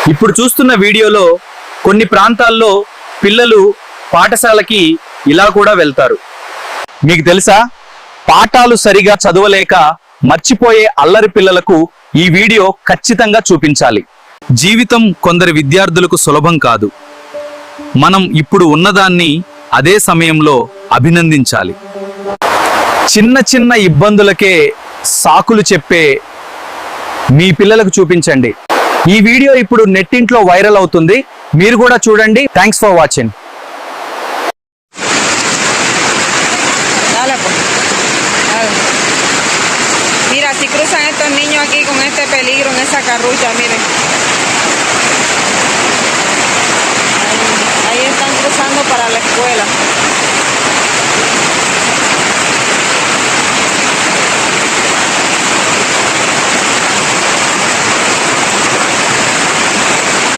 ఇప్పుడు చూస్తున్న వీడియోలో కొన్ని ప్రాంతాల్లో పిల్లలు పాఠశాలకి ఇలా కూడా వెళ్తారు. మీకు తెలుసా, పాఠాలు సరిగా చదవలేక మర్చిపోయే అల్లరి పిల్లలకు ఈ వీడియో ఖచ్చితంగా చూపించాలి. జీవితం కొందరి విద్యార్థులకు సులభం కాదు. మనం ఇప్పుడు ఉన్నదాన్ని అదే సమయంలో అభినందించాలి. చిన్న చిన్న ఇబ్బందులకే సాకులు చెప్పే మీ పిల్లలకు చూపించండి. ఈ వీడియో ఇప్పుడు నెట్టింట్లో వైరల్ అవుతుంది. మీరు కూడా చూడండి. Thanks for watching. Dale, pues. Dale. Mira, si cruzan estos niños aquí con este peligro en esa carrucha, miren.